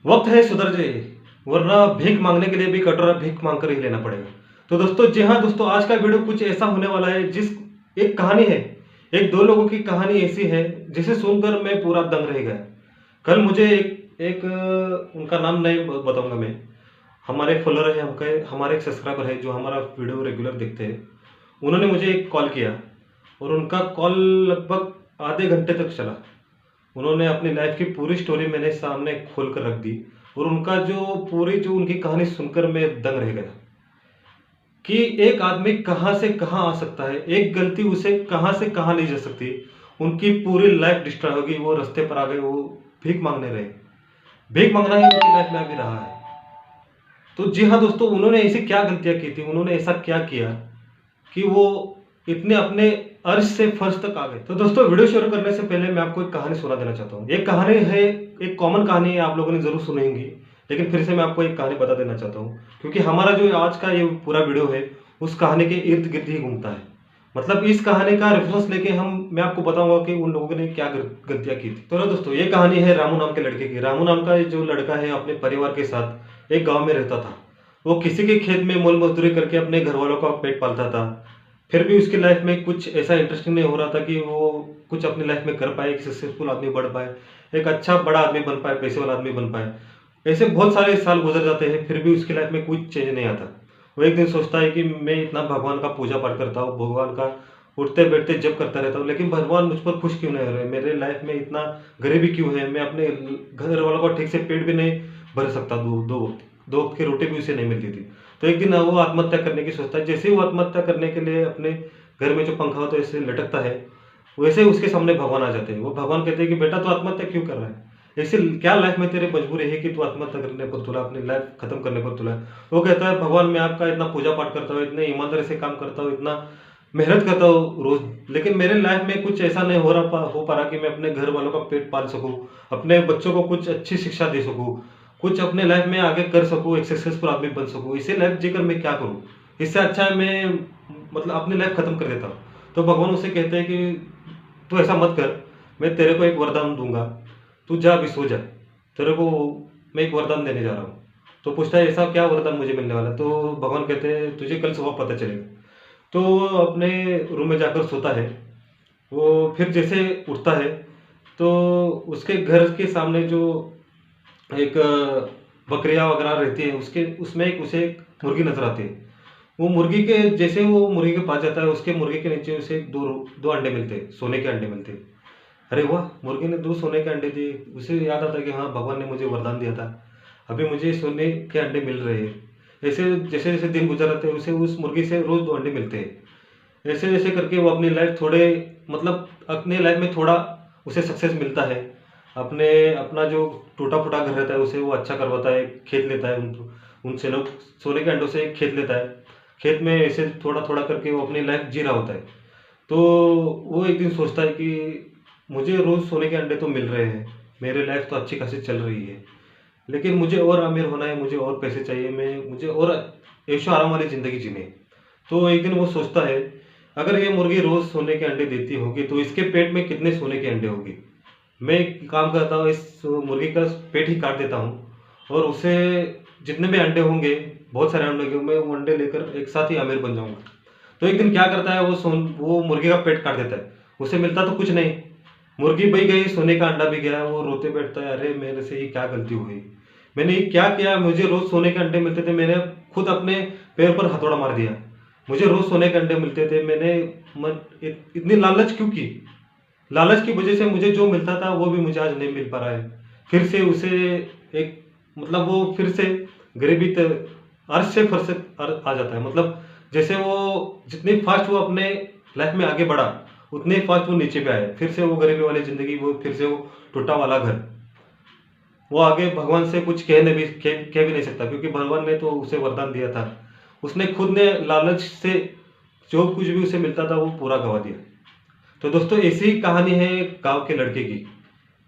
वक्त है सुधर जाइए, वरना भीख मांगने के लिए भी कटोरा भीख मांग कर ही लेना पड़ेगा। तो दोस्तों, जी हाँ दोस्तों, आज का वीडियो कुछ ऐसा होने वाला है जिस एक कहानी है। एक दो लोगों की कहानी ऐसी है जिसे सुनकर मैं पूरा दंग रह गया। कल मुझे उनका नाम नहीं बताऊंगा मैं। हमारे फॉलोअर है, हमारे एक सब्सक्राइबर है जो हमारा वीडियो रेगुलर देखते हैं। उन्होंने मुझे एक कॉल किया और उनका कॉल लगभग आधे घंटे तक चला। उन्होंने अपनी लाइफ की पूरी स्टोरी मेरे सामने खोल कर रख दी और उनका जो उनकी कहानी सुनकर मैं दंग रह गया कि एक आदमी कहाँ से कहाँ आ सकता है, एक गलती उसे कहाँ से कहाँ ले जा सकती। उनकी पूरी लाइफ डिस्ट्रॉय होगी, वो रास्ते पर आ गए, वो भीख मांगने रहे। भीख मांगना ही उनकी लाइफ में अभी रहा है। तो जी हाँ दोस्तों, उन्होंने ऐसी क्या गलतियां की थी, उन्होंने ऐसा क्या किया कि वो इतने अपने अर्श से फर्श तक आ गए। तो दोस्तों, वीडियो शुरू करने से पहले मैं आपको एक कहानी सुना देना चाहता हूँ। एक कहानी है, एक कॉमन कहानी है, आप लोगों ने जरूर सुनी होगी, लेकिन फिर से मैं आपको एक कहानी बता देना चाहता हूँ क्योंकि हमारा जो आज का ये पूरा वीडियो है उस कहानी के इर्द गिर्द ही घूमता है। मतलब इस कहानी का रेफरेंस लेके मैं आपको बताऊंगा कि उन लोगों ने क्या गलतियां की थी। तो ना दोस्तों, ये कहानी है रामू नाम के लड़के की। रामू नाम का ये जो लड़का है अपने परिवार के साथ एक गांव में रहता था। वो किसी के खेत में मोल मजदूरी करके अपने घर वालों का पेट पालता था। फिर भी उसकी लाइफ में कुछ ऐसा इंटरेस्टिंग नहीं हो रहा था कि वो कुछ अपनी लाइफ में कर पाए, एक सक्सेसफुल आदमी बढ़ पाए, एक अच्छा बड़ा आदमी बन पाए, पैसे वाला आदमी बन पाए। ऐसे बहुत सारे साल गुजर जाते हैं, फिर भी उसकी लाइफ में कुछ चेंज नहीं आता। वो एक दिन सोचता है कि मैं इतना भगवान का पूजा पाठ करता हूँ, भगवान का उठते बैठते जब करता रहता हूँ, लेकिन भगवान मुझ पर खुश क्यों नहीं हो रहे, मेरे लाइफ में इतना गरीबी क्यों है, मैं अपने घर वालों का ठीक से पेट भी नहीं भर सकता, दो वक्त की रोटी भी उसे नहीं मिलती थी। तो एक दिन वो आत्महत्या करने की सोचता है। जैसे ही वो आत्महत्या करने के लिए अपने घर में जो पंखा होता है ऐसे लटकता है, वैसे ही उसके सामने भगवान आ जाते हैं। वो भगवान कहते हैं कि बेटा, तू आत्महत्या क्यों कर रहा है, ऐसे क्या लाइफ में तेरी मजबूरी है कि तू आत्महत्या करने पर तुला, अपनी लाइफ खत्म करने पर तुला है। वो कहता है, भगवान मैं आपका इतना पूजा पाठ करता हूँ, इतने ईमानदारी से काम करता हूँ, इतना मेहनत करता हूँ रोज, लेकिन मेरे लाइफ में कुछ ऐसा नहीं हो पा रहा कि मैं अपने घर वालों का पेट पाल सकूं, अपने बच्चों को कुछ अच्छी शिक्षा दे सकूं, कुछ अपने लाइफ में आगे कर सकूं, एक सक्सेसफुल आदमी बन सकूं। इसे लाइफ जीकर मैं क्या करूं, इससे अच्छा है मैं मतलब अपनी लाइफ खत्म कर देता हूं। तो भगवान उसे कहते हैं कि तू ऐसा मत कर, मैं तेरे को एक वरदान दूंगा, तू जा अभी सो जा, तेरे को मैं एक वरदान देने जा रहा हूँ। तो पूछता है, ऐसा क्या वरदान मुझे मिलने वाला है? तो भगवान कहते हैं, तुझे कल सुबह पता चलेगा। तो वो अपने रूम में जाकर सोता है। वो फिर जैसे उठता है तो उसके घर के सामने जो एक बकरियां वगैरह रहती है, उसके उसमें उसे एक मुर्गी नजर आती है। वो मुर्गी के जैसे वो मुर्गी के पास जाता है, उसके मुर्गी के नीचे उसे दो दो अंडे मिलते हैं, सोने के अंडे मिलते हैं। अरे वाह, मुर्गी ने दो सोने के अंडे दिए। उसे याद आता है कि हाँ, भगवान ने मुझे वरदान दिया था, अभी मुझे सोने के अंडे मिल रहे हैं। ऐसे जैसे जैसे दिन गुजर जाते हैं उसे उस मुर्गी से रोज दो अंडे मिलते हैं। ऐसे ऐसे करके वो अपनी लाइफ थोड़े मतलब अपने लाइफ में थोड़ा उसे सक्सेस मिलता है। अपने अपना जो टूटा फूटा घर रहता है उसे वो अच्छा करवाता है, खेत लेता है, उनसे लोग सोने के अंडों से एक खेत लेता है। खेत में ऐसे थोड़ा थोड़ा करके वो अपनी लाइफ जी रहा होता है। तो वो एक दिन सोचता है कि मुझे रोज सोने के अंडे तो मिल रहे हैं, मेरी लाइफ तो अच्छी खासी चल रही है, लेकिन मुझे और अमीर होना है, मुझे और पैसे चाहिए, मैं मुझे और ऐशो आराम वाली जिंदगी जीनी है। तो एक दिन वो सोचता है, अगर ये मुर्गी रोज सोने के अंडे देती होगी तो इसके पेट में कितने सोने के अंडे होंगे। मैं एक काम करता हूँ, इस मुर्गी का पेट ही काट देता हूँ और उसे जितने भी अंडे होंगे, बहुत सारे अंडे होंगे, मैं वो अंडे लेकर एक साथ ही अमीर बन जाऊंगा। तो एक दिन क्या करता है, वो मुर्गी का पेट काट देता है। उसे मिलता तो कुछ नहीं, मुर्गी बही गई, सोने का अंडा भी गया। वो रोते बैठता है, अरे मेरे से ये क्या गलती हुई, मैंने ये क्या किया, मुझे रोज सोने के अंडे मिलते थे, मैंने खुद अपने पैर पर हथौड़ा मार दिया। मुझे रोज सोने के अंडे मिलते थे, मैंने इतनी लालच क्यों की। लालच की वजह से मुझे जो मिलता था वो भी मुझे आज नहीं मिल पा रहा है। फिर से उसे एक मतलब वो फिर से गरीबी अर्श से फर्श आ जाता है। मतलब जैसे वो जितनी फास्ट वो अपने लाइफ में आगे बढ़ा, उतने ही फास्ट वो नीचे पे आया। फिर से वो गरीबी वाली जिंदगी, वो फिर से वो टूटा वाला घर। वो आगे भगवान से कुछ कह भी नहीं सकता क्योंकि भगवान ने तो उसे वरदान दिया था। उसने खुद ने लालच से जो कुछ भी उसे मिलता था वो पूरा गवा दिया। तो दोस्तों, ऐसी ही कहानी है गांव के लड़के की।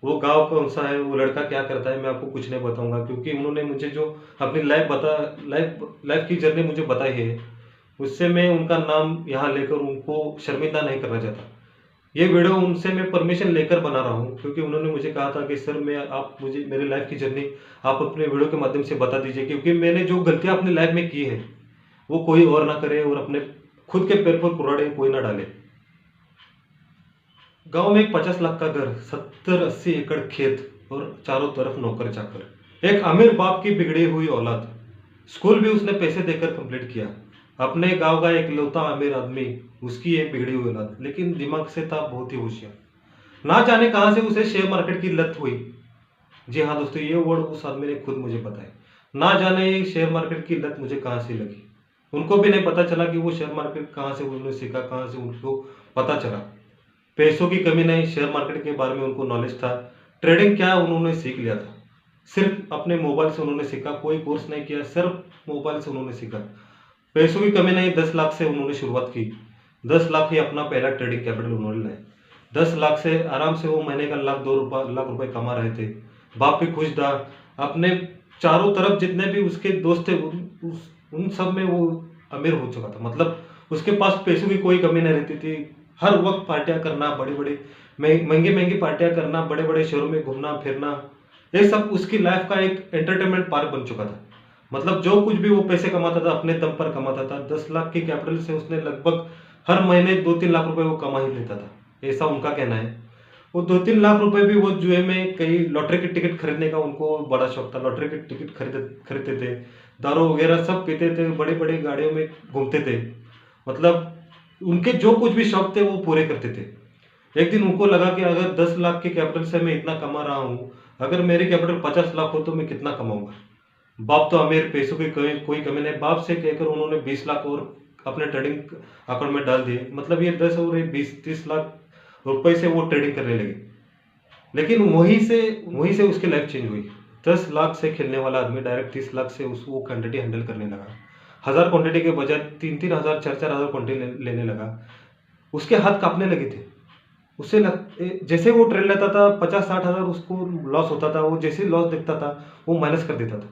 वो गांव कौन सा है, वो लड़का क्या करता है, मैं आपको कुछ नहीं बताऊंगा क्योंकि उन्होंने मुझे जो अपनी लाइफ लाइफ की जर्नी मुझे बताई है, उससे मैं उनका नाम यहाँ लेकर उनको शर्मिंदा नहीं करना चाहता। ये वीडियो उनसे मैं परमिशन लेकर बना रहा हूँ, क्योंकि उन्होंने मुझे कहा था कि सर मैं आप मुझे मेरी लाइफ की जर्नी आप अपने वीडियो के माध्यम से बता दीजिए, क्योंकि मैंने जो गलतियाँ अपनी लाइफ में की है वो कोई और ना करे और अपने खुद के पैर पर कुल्हाड़ी कोई ना डाले। गांव में एक 50 लाख का घर, 70-80 एकड़ खेत और चारों तरफ नौकर चाकर, एक अमीर बाप की बिगड़ी हुई औलाद। स्कूल भी उसने पैसे देकर कंप्लीट किया। अपने गांव का एक लौता अमीर आदमी, उसकी एक बिगड़ी हुई औलाद, लेकिन दिमाग से था बहुत ही होशियार। ना जाने कहां से उसे शेयर मार्केट की लत हुई। जी हाँ दोस्तों, ये वर्ड उस आदमी ने खुद मुझे बताया। ना जाने ये शेयर मार्केट की लत मुझे कहां से लगी। उनको भी नहीं पता चला कि वो शेयर मार्केट कहां से उन्होंने सीखा, कहां से उनको पता चला। पैसों की कमी नहीं, शेयर मार्केट के बारे में उनको नॉलेज था। ट्रेडिंग क्या है उन्होंने सीख लिया था। सिर्फ अपने मोबाइल से उन्होंने सीखा, कोई कोर्स नहीं किया, सिर्फ मोबाइल से उन्होंने सीखा। पैसों की कमी नहीं, 10 लाख से उन्होंने शुरुआत की। 10 लाख ही अपना पहला ट्रेडिंग कैपिटल उन्होंने लाया। 10 लाख से आराम से वो महीने का लाख रुपए कमा रहे थे। बाप भी खुश था। अपने चारों तरफ जितने भी उसके दोस्त थे उन सब में वो अमीर हो चुका था। मतलब उसके पास पैसों की कोई कमी नहीं रहती थी। हर वक्त पार्टियां करना, बड़ी बड़ी महंगी महंगी पार्टियां करना, बड़े बड़े शहरों में घूमना फिरना, ये सब उसकी लाइफ का एक एंटरटेनमेंट पार्क बन चुका था। मतलब जो कुछ भी वो पैसे कमाता था अपने दम पर कमाता था। 10 लाख की कैपिटल से उसने लगभग हर महीने 2-3 लाख रुपए वो कमा ही लेता था, ऐसा उनका कहना है। वो 2-3 लाख रुपए भी वो जुए में, कई लॉटरी की टिकट खरीदने का उनको बड़ा शौक था। लॉटरी की टिकट खरीदते थे, दारू वगैरह सब पीते थे, बड़ी बड़ी गाड़ियों में घूमते थे। मतलब उनके जो कुछ भी शौक थे वो पूरे करते थे। एक दिन उनको लगा कि अगर 10 लाख के कैपिटल से मैं इतना कमा रहा हूँ, अगर मेरी कैपिटल 50 लाख हो तो मैं कितना कमाऊंगा। बाप तो अमीर, पैसों की कोई कमी नहीं। बाप से कहकर उन्होंने 20 लाख और अपने ट्रेडिंग अकाउंट में डाल दिए। मतलब ये 10 और 20-30 लाख रुपए से वो ट्रेडिंग करने लगे। लेकिन वहीं से उसकी लाइफ चेंज हुई। 10 लाख से खेलने वाला आदमी डायरेक्ट 30 लाख से वो क्वांटिटी हैंडल करने लगा। 1000 क्वांटिटी के बजाय 3-3 हजार 4-4 हजार क्वांटिटी लेने लगा। उसके हाथ कांपने लगे थे। जैसे वो ट्रेड लेता था 50-60 हजार उसको लॉस होता था। वो जैसे लॉस देखता था वो माइनस कर देता था।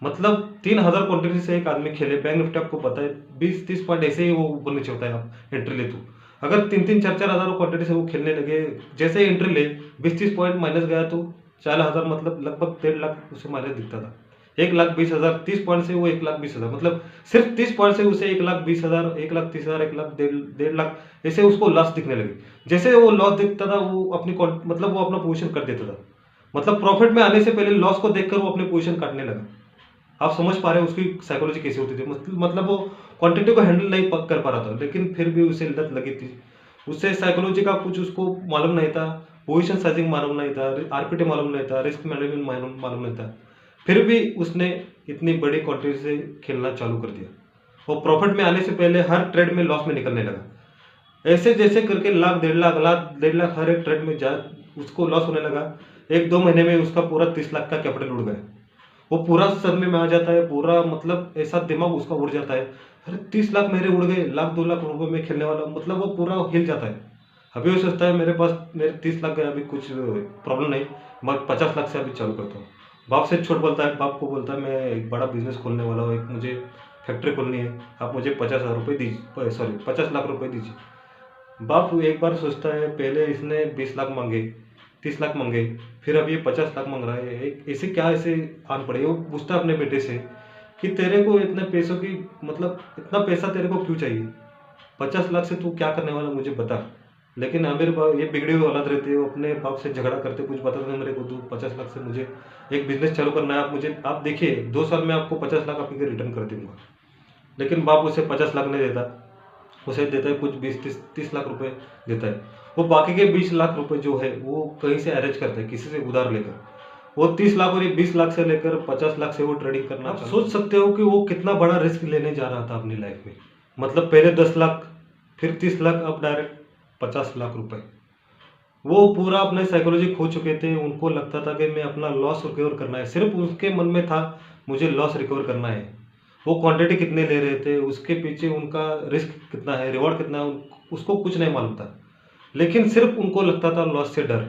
मतलब 3000 क्वांटिटी से एक आदमी खेले, बैंक निफ्टी आपको पता है 20-30 पॉइंट ऐसे ही वो ऊपर नीचे होता है। आप एंट्री ले तो अगर 3-3 4-4 हजार क्वांटिटी से वो खेलने लगे, जैसे एंट्री ले 20-30 पॉइंट माइनस गया तो 4 हजार, मतलब लगभग 1.5 लाख उसे माइनस दिखता था। 1,20,000, 30 पॉइंट से वो 1,20,000, मतलब सिर्फ 30 पॉइंट से उसे 1,20,000, 1,30,000, 1,00,000, 1,50,000 ऐसे उसको लॉस दिखने लगे। जैसे वो लॉस दिखता था वो मतलब वो अपना पोजीशन कर देता था। मतलब प्रॉफिट में आने से पहले लॉस को देखकर वो अपनी पोजीशन काटने लगा। आप समझ पा रहे हो उसकी साइकोलॉजी कैसी होती थी। मतलब वो क्वांटिटी को हैंडल नहीं कर पा रहा था, लेकिन फिर भी उसे लत लगी थी। उससे साइकोलॉजी का कुछ उसको मालूम नहीं था, पोजीशन साइजिंग मालूम नहीं था, आरपीटी मालूम नहीं था, रिस्क मैनेजमेंट मालूम नहीं था। फिर भी उसने इतनी बड़ी क्वांटिटी से खेलना चालू कर दिया और प्रॉफिट में आने से पहले हर ट्रेड में लॉस में निकलने लगा। ऐसे जैसे करके लाख 1.5 लाख हर एक ट्रेड में जा उसको लॉस होने लगा। 1-2 महीने में उसका पूरा 30 लाख का कैपिटल उड़ गया। वो पूरा सदमे में आ जाता है, पूरा मतलब ऐसा दिमाग उसका उड़ जाता है। अरे 30 लाख मेरे उड़ गए, 1-2 लाख रुपए में खेलने वाला, मतलब वो पूरा हिल जाता है। अभी वो सोचता है मेरे 30 लाख गए, अभी कुछ प्रॉब्लम नहीं, मैं 50 लाख से अभी चालू करता हूँ। बाप से छोट बोलता है, बाप को बोलता है मैं एक बड़ा बिजनेस खोलने वाला हूँ, एक मुझे फैक्ट्री खोलनी है, आप मुझे 50,000 रुपये दीजिए, सॉरी 50 लाख रुपये दीजिए। बाप एक बार सोचता है, पहले इसने 20 लाख मांगे, 30 लाख मांगे, फिर अब ये 50 लाख मांग रहा है, ऐसे क्या ऐसे आन पड़े। वो पूछता है अपने बेटे से कि तेरे को इतने पैसों की, मतलब इतना पैसा तेरे को क्यों चाहिए, 50 लाख से तू क्या करने वाला मुझे बता। लेकिन आमिर ये बिगड़ी हुई औलाद रहती है, वो अपने बाप से झगड़ा करते, कुछ बताते नहीं मेरे को, तू 50 लाख से मुझे एक बिजनेस चालू करना है, आप देखिए 2 साल में आपको 50 लाख आपके रिटर्न कर दूंगा। लेकिन बाप उसे 50 लाख नहीं देता, उसे देता है कुछ 20-30 लाख रुपए देता है। वो बाकी के 20 लाख रुपए जो है वो कहीं से अरेंज करता है, किसी से उधार लेकर। वो 30 लाख और ये 20 लाख से लेकर 50 लाख से वो ट्रेडिंग करना। आप सोच सकते हो कि वो कितना बड़ा रिस्क लेने जा रहा था अपनी लाइफ में। मतलब पहले 10 लाख, फिर 30 लाख, अब डायरेक्ट 50 लाख रुपए। वो पूरा अपने साइकोलॉजी खो चुके थे। उनको लगता था कि मैं अपना लॉस रिकवर करना है, सिर्फ उसके मन में था मुझे लॉस रिकवर करना है। वो क्वांटिटी कितने ले रहे थे, उसके पीछे उनका रिस्क कितना है, रिवॉर्ड कितना है, उसको कुछ नहीं मालूम था। लेकिन सिर्फ उनको लगता था लॉस से डर।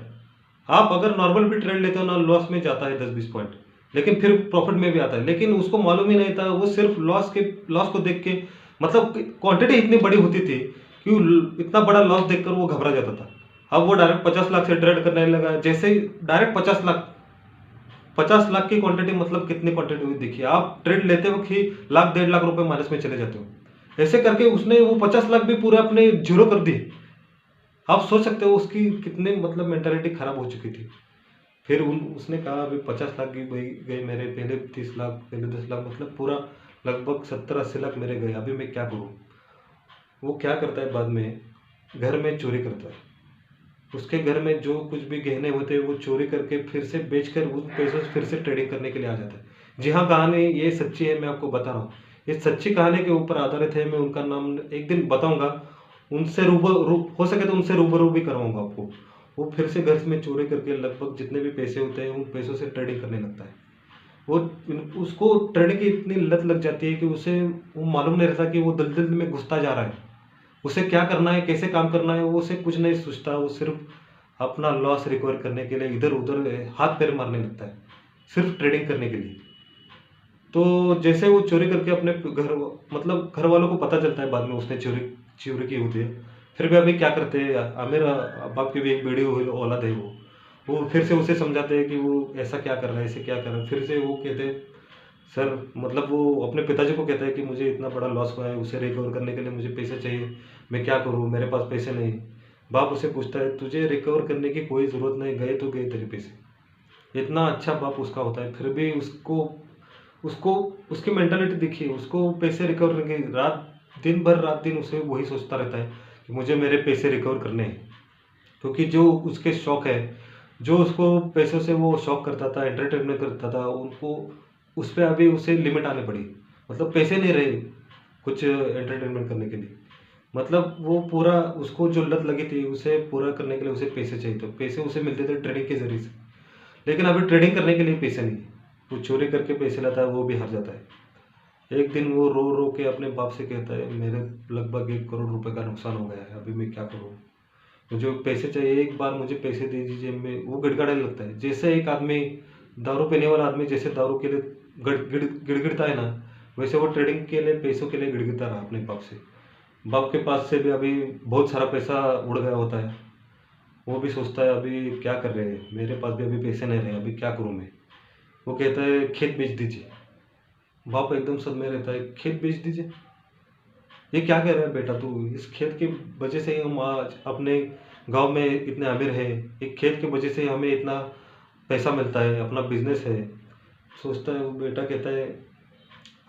आप अगर नॉर्मल भी ट्रेड लेते हो ना, लॉस में जाता है 10-20 पॉइंट, लेकिन फिर प्रॉफिट में भी आता है। लेकिन उसको मालूम ही नहीं था, वो सिर्फ लॉस को देख के, मतलब क्वांटिटी इतनी बड़ी होती थी कि इतना बड़ा लॉस देखकर वो घबरा जाता था। अब वो डायरेक्ट 50 लाख से ट्रेड करने लगा। जैसे ही डायरेक्ट 50 लाख की क्वांटिटी, मतलब कितनी क्वांटिटी हुई देखिए आप, ट्रेड लेते वक्त ही लाख 1.5 लाख रुपए माइनस में चले जाते हो। ऐसे करके उसने वो 50 लाख भी पूरे अपने जीरो कर दिए। आप सोच सकते हो उसकी कितने मतलब मेंटालिटी खराब हो चुकी थी। फिर उसने कहा अभी 50 लाख की गई मेरे, पहले 30 लाख, पहले 10 लाख, मतलब पूरा लगभग 70-80 लाख मेरे गए। अभी मैं क्या करूँ? वो क्या करता है बाद में, घर में चोरी करता है। उसके घर में जो कुछ भी गहने होते हैं वो चोरी करके फिर से बेचकर उन पैसों से फिर से ट्रेडिंग करने के लिए आ जाता है। जी हाँ, कहानी ये सच्ची है, मैं आपको बता रहा हूँ। ये सच्ची कहानी के ऊपर आधारित है। मैं उनका नाम एक दिन बताऊंगा, उनसे हो सके तो उनसे रूबरू भी करवाऊंगा आपको। वो फिर से घर में चोरी करके लगभग जितने भी पैसे होते हैं उन पैसों से ट्रेडिंग करने लगता है। वो उसको ट्रेडिंग की इतनी लत लग जाती है कि उसे वो मालूम नहीं रहता कि वो दलदल में घुसता जा रहा है। उसे क्या करना है, कैसे काम करना है, वो उसे कुछ नहीं सोचता। वो सिर्फ अपना लॉस रिकवर करने के लिए इधर उधर हाथ पैर मारने लगता है, सिर्फ ट्रेडिंग करने के लिए। तो जैसे वो चोरी करके अपने घर, मतलब घर वालों को पता चलता है बाद में उसने चोरी चोरी की होती है, फिर भी अभी क्या करते हैं, आमिर बाप की भी एक बेड़ी औलाद है वो फिर से उसे समझाते हैं कि वो ऐसा क्या कर रहा है, ऐसे क्या कर रहा है। फिर से वो कहते हैं सर, मतलब वो अपने पिताजी को कहता है कि मुझे इतना बड़ा लॉस हुआ है, उसे रिकवर करने के लिए मुझे पैसे चाहिए, मैं क्या करूँ, मेरे पास पैसे नहीं। बाप उसे पूछता है तुझे रिकवर करने की कोई ज़रूरत नहीं, गए तो गए तेरे पैसे। इतना अच्छा बाप उसका होता है, फिर भी उसको उसको उसकी मेंटालिटी देखिए, उसको पैसे रिकवर करने की दिन भर रात दिन उसे वही सोचता रहता है कि मुझे मेरे पैसे रिकवर करने हैं। क्योंकि जो उसके शौक है, जो उसको पैसों से वो शौक करता था, एंटरटेनमेंट करता था, उनको उस पे अभी उसे लिमिट आने पड़ी। मतलब पैसे नहीं रहे कुछ एंटरटेनमेंट करने के लिए। मतलब वो पूरा उसको जो लत लगी थी उसे पूरा करने के लिए उसे पैसे चाहिए थे। पैसे उसे मिलते थे ट्रेडिंग के जरिए से, लेकिन अभी ट्रेडिंग करने के लिए पैसे नहीं है। वो चोरी करके पैसे लाता है, वो भी हार जाता है। एक दिन वो रो रो के अपने बाप से कहता है मेरे लगभग 1 करोड़ रुपए का नुकसान हो गया है, अभी मैं क्या करूँ, मुझे पैसे चाहिए, एक बार मुझे पैसे दे दीजिए। मैं वो गिड़गिड़ाने लगता है, जैसे एक आदमी दारू पीने वाला आदमी जैसे दारू के लिए गिड़गिड़ता है ना, वैसे वो ट्रेडिंग के लिए पैसों के लिए गिड़गिड़ता रहा अपने बाप से। बाप के पास से भी अभी बहुत सारा पैसा उड़ गया होता है। वो भी सोचता है अभी क्या कर रहे हैं, मेरे पास भी अभी पैसे नहीं रहे, अभी क्या करूँ मैं। वो कहता है खेत बेच दीजिए। बाप एकदम सदमे रहता है, खेत बेच दीजिए, ये क्या कह रहा है बेटा तू, इस खेत की वजह से ही हम आज अपने गांव में इतने अमीर हैं, एक खेत की वजह से ही हमें इतना पैसा मिलता है, अपना बिजनेस है। सोचता है वो बेटा, कहता है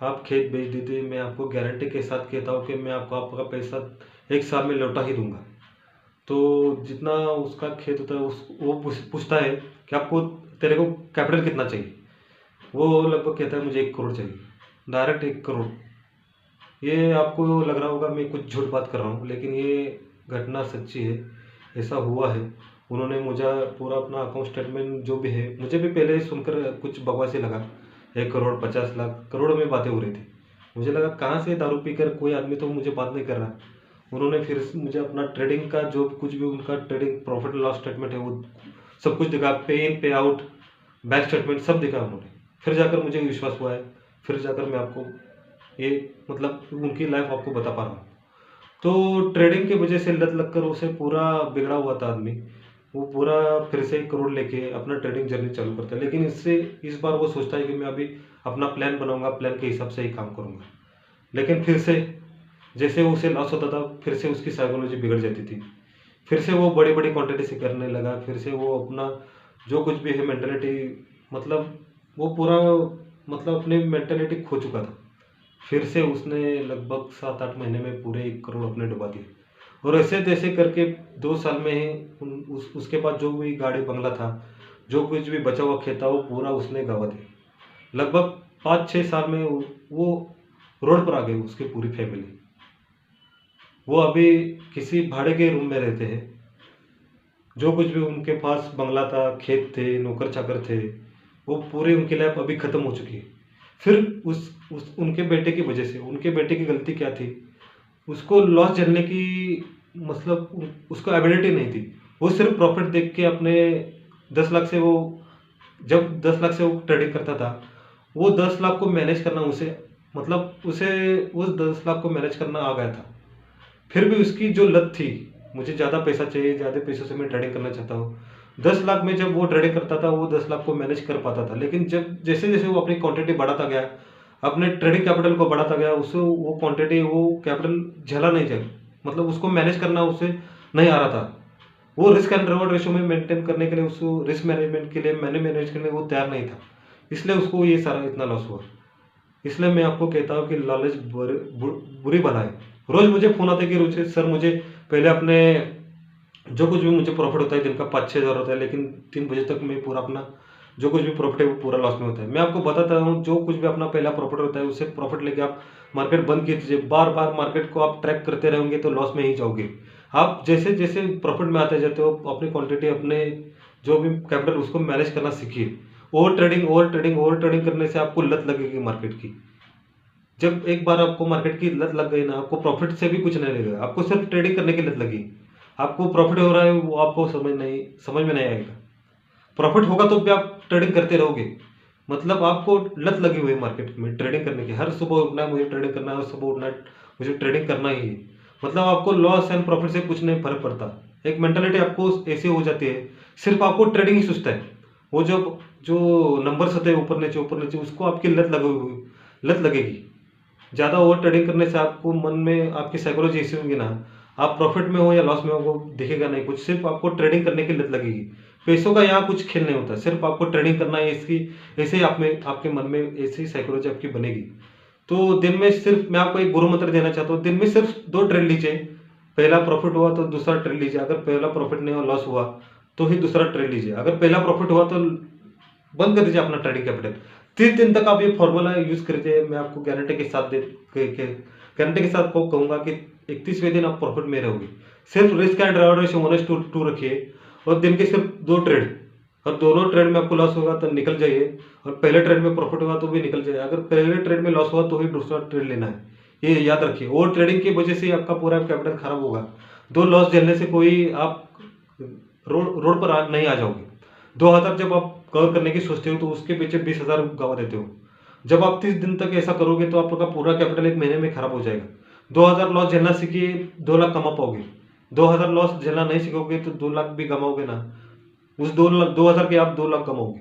आप खेत बेच दीजिए, मैं आपको गारंटी के साथ कहता हूँ कि मैं आपको आपका पैसा 1 साल में लौटा ही दूंगा। तो जितना उसका खेत होता है वो पूछता है कि आपको तेरे को कैपिटल कितना चाहिए। वो लगभग कहता है मुझे 1 करोड़ चाहिए, डायरेक्ट 1 करोड़। ये आपको लग रहा होगा मैं कुछ झूठ बात कर रहा हूँ, लेकिन ये घटना सच्ची है, ऐसा हुआ है। उन्होंने मुझे पूरा अपना अकाउंट स्टेटमेंट जो भी है, मुझे भी पहले सुनकर कुछ बकवास ही लगा। 1 करोड़ 50 लाख करोड़ में बातें हो रही थी। मुझे लगा कहाँ से दारू पीकर कोई आदमी तो मुझे बात नहीं कर रहा। उन्होंने फिर मुझे अपना ट्रेडिंग का जो कुछ भी उनका ट्रेडिंग प्रॉफिट लॉस स्टेटमेंट है वो सब कुछ दिखा, पे इन पे आउट, बैंक स्टेटमेंट सब दिखा उन्होंने। फिर जाकर मुझे विश्वास हुआ है, फिर जाकर मैं आपको ये मतलब उनकी लाइफ आपको बता पा रहा हूँ। तो ट्रेडिंग की वजह से लत लगकर उसे पूरा बिगड़ा हुआ था आदमी। वो पूरा फिर से 1 करोड़ लेके अपना ट्रेडिंग जर्नी चालू करता है, लेकिन इससे इस बार वो सोचता है कि मैं अभी अपना प्लान बनाऊंगा, प्लान के हिसाब से ही काम करूंगा। लेकिन फिर से जैसे उसे लॉस होता था, फिर से उसकी साइकोलॉजी बिगड़ जाती थी। फिर से वो बड़ी बड़ी क्वांटिटी से करने लगा। फिर से वो अपना जो कुछ भी है मेंटेलिटी, मतलब वो पूरा मतलब अपनी मेंटेलिटी खो चुका था। फिर से उसने लगभग 7-8 महीने में पूरे 1 करोड़ अपने डुबा दिए। और ऐसे तैसे करके 2 साल में ही उसके पास जो भी गाड़ी बंगला था, जो कुछ भी बचा हुआ खेत था, वो पूरा उसने गंवा दिया। लगभग 5-6 साल में वो रोड पर आ गई उसकी पूरी फैमिली। वो अभी किसी भाड़े के रूम में रहते हैं। जो कुछ भी उनके पास बंगला था, खेत थे, नौकर चाकर थे, वो पूरे उनकी लाइफ अभी ख़त्म हो चुकी है। फिर उस उनके बेटे की वजह से, उनके बेटे की गलती क्या थी, उसको लॉस झेलने की मतलब उसको एबिलिटी नहीं थी। वो सिर्फ प्रॉफिट देख के अपने 10 लाख से वो जब 10 लाख से वो ट्रेडिंग करता था, वो 10 लाख को मैनेज करना उसे उस 10 लाख को मैनेज करना आ गया था। फिर भी उसकी जो लत थी, मुझे ज़्यादा पैसा चाहिए, ज़्यादा पैसों से मैं ट्रेडिंग करना चाहता हूँ। 10 लाख में जब वो ट्रेडिंग करता था, वो 10 लाख को मैनेज कर पाता था, लेकिन जब जैसे जैसे वो अपनी क्वांटिटी बढ़ाता गया, अपने ट्रेडिंग कैपिटल को बढ़ाता गया, उससे वो क्वांटिटी, वो कैपिटल झेला नहीं जाए, मतलब उसको मैनेज करना उससे नहीं आ रहा था। वो रिस्क एंड रिवॉर्ड रेशियो में मेंटेन करने के लिए, उसको रिस्क मैनेजमेंट के लिए, मैंने मैनेज करने के लिए वो तैयार नहीं था, इसलिए उसको ये सारा इतना लॉस हुआ। इसलिए मैं आपको कहता हूँ कि लालच बुरी बला है। रोज मुझे फोन आता है कि रोज सर मुझे पहले अपने जो कुछ भी मुझे प्रॉफिट होता है दिन का 5-6 हज़ार होता है, लेकिन 3 बजे तक मैं पूरा अपना जो कुछ भी प्रॉफिट है वो पूरा लॉस में होता है। मैं आपको बताता हूँ, जो कुछ भी अपना पहला प्रॉफिट होता है उससे प्रॉफिट लेके आप मार्केट बंद कीजिए। बार बार मार्केट को आप ट्रैक करते रहेंगे तो लॉस में ही जाओगे। आप जैसे जैसे प्रॉफिट में आते जाते हो, अपनी क्वांटिटी, अपने जो भी कैपिटल, उसको मैनेज करना सीखिए। ओवर ट्रेडिंग करने से आपको लत लगेगी मार्केट की। जब एक बार आपको मार्केट की लत लग गई ना, आपको प्रॉफिट से भी कुछ नहीं लगेगा, आपको सिर्फ ट्रेडिंग करने की लत लगी। आपको प्रॉफिट हो रहा है वो आपको समझ में नहीं आएगा। प्रॉफिट होगा तो भी आप ट्रेडिंग करते रहोगे, मतलब आपको लत लगी हुई है मार्केट में ट्रेडिंग करने की। हर सुबह उठना है, मुझे ट्रेडिंग करना है, हर सुबह उठना है, मुझे ट्रेडिंग करना ही है। मतलब आपको लॉस एंड प्रॉफिट से कुछ नहीं फर्क पड़ता। एक मेंटालिटी आपको ऐसी हो जाती है, सिर्फ आपको ट्रेडिंग ही सोचता है। वो जो जो नंबर्स होते हैं ऊपर नीचे, उसको आपकी लत लगेगी। ज़्यादा ओवर ट्रेडिंग करने से आपको मन में आपकी साइकोलॉजी ऐसी होगी ना, आप प्रॉफिट में हो या लॉस में हो वो दिखेगा नहीं कुछ, सिर्फ आपको ट्रेडिंग करने की लत लगेगी। पैसों का यहाँ कुछ खेल नहीं होता, सिर्फ आपको ट्रेडिंग करना है, इसकी ऐसे ही आप में आपके मन में ऐसी साइकोलॉजी आपकी बनेगी। तो दिन में सिर्फ मैं आपको एक गुरु मंत्र देना चाहता हूँ, दिन में सिर्फ 2 ट्रेड लीजिए। पहला प्रॉफिट हुआ तो दूसरा ट्रेड लीजिए, अगर पहला प्रॉफिट नहीं हुआ, लॉस हुआ, तो ही दूसरा ट्रेड लीजिए। अगर पहला प्रॉफिट हुआ तो बंद कर दीजिए अपना ट्रेडिंग कैपिटल। 30 दिन तक आप ये फॉर्मूला यूज करिए। मैं आपको गारंटी के साथ गारंटी के साथ को कहूंगा कि 31वें दिन आप प्रॉफिट में रहोगे। सिर्फ रिस्क एंड रिवॉर्ड रेशियो 1:2 रखिए, और दिन के सिर्फ 2 ट्रेड, और दोनों ट्रेड में आपको लॉस होगा तो निकल जाइए, और पहले ट्रेड में प्रॉफिट होगा तो भी निकल जाइए। अगर पहले ट्रेड में लॉस हुआ तो ही दूसरा ट्रेड लेना है, ये याद रखिए। ओवर ट्रेडिंग की वजह से आपका पूरा कैपिटल खराब होगा। 2 लॉस झेलने से कोई आप रोड पर नहीं आ जाओगे। 2 हज़ार जब आप कवर करने की सोचते हो तो उसके पीछे 20 हज़ार गंवा देते हो। जब आप 30 दिन तक ऐसा करोगे तो आपका पूरा कैपिटल एक महीने में खराब हो जाएगा। 2 हज़ार लॉस झेलना सीखिए, 2 लाख कमा पाओगे। 2 हज़ार लॉस झेलना नहीं सीखोगे तो 2 लाख भी कमाओगे ना, उस 2 हज़ार के आप 2 लाख कमाओगे।